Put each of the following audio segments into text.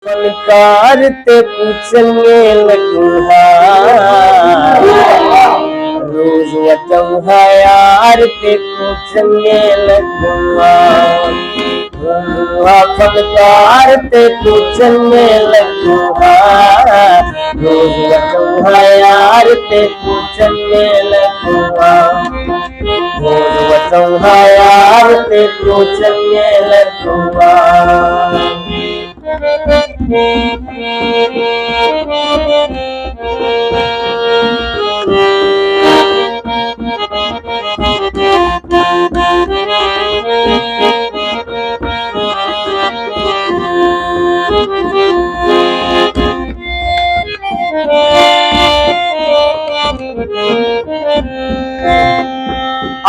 फनकार ते पूछने लगूंगा रोज वतूंगा यार ते पूछने लगूंगा फनकार ते पूछने लगूंगा रोज वतूंगा यार ते पूछने लगूंगा रोज वतूंगा यार ते पूछने लगूंगा।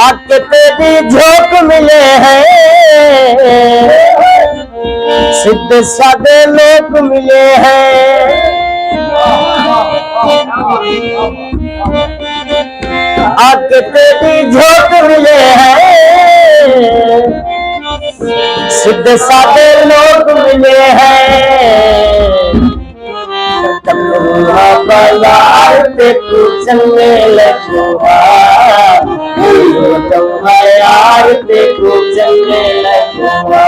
आके तेरी झोंक मिले हैं सीधे साधे लोग मिले हैं आके तेरी झोंक मिले हैं सीधे साधे लोग मिले हैं यार ते पूछने लगूंगा यार ते पूछने लगूंगा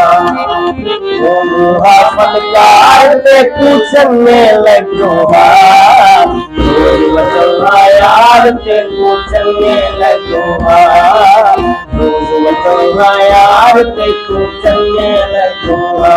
फनकार ते पूछने लगूंगा यार ते पूछने लगूंगा यार ते पूछने लगूंगा।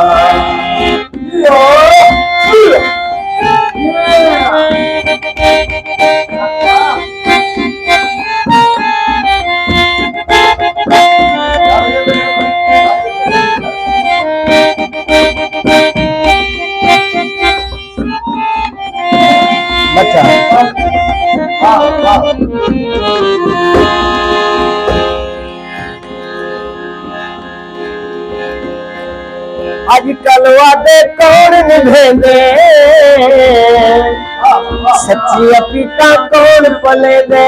आजकल वादे कौन निभेंगे सच्ची पीता कौन पलेंगे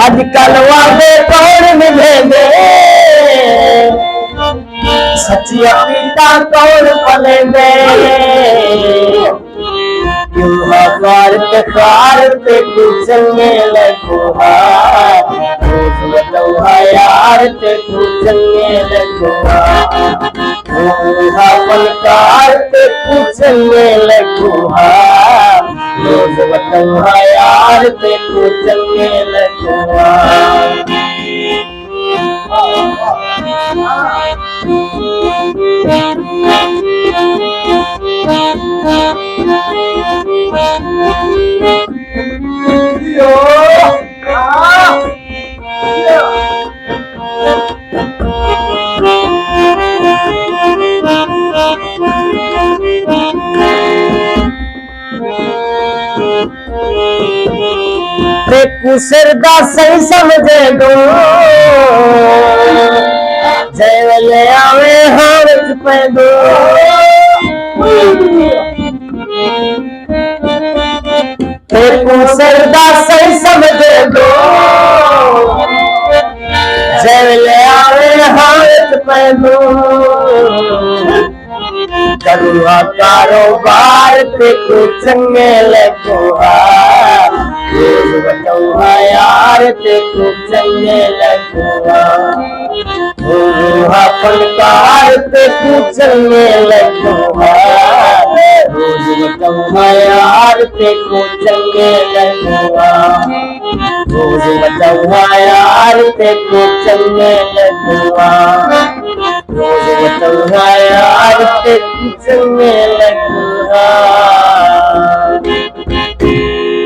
आजकल वादे कौन निभेंगे सच्ची पीता कौन पलेंगे कार पे पूछने लगूंगा यार ते पूछने लगूंगा फनकार पे पूछने लगूंगा रोज बताऊंगा यार ते पूछने लगूंगा। कुसरदा सही समझे दो जय आवे हाथ पे दो कुसरदा सही समझे दो जय आवे हाथ पे दो करुआ कारोबार पे पूछने लगूंगा रोज बताऊंगा यार ते पूछने लगूंगा फनकार पे पूछने लगूंगा रोज बताऊंगा यार ते पूछने लगूंगा रोज बताऊंगा यार ते पूछने लगूंगा रोज बताऊंगा यार ते पूछने लगूंगा।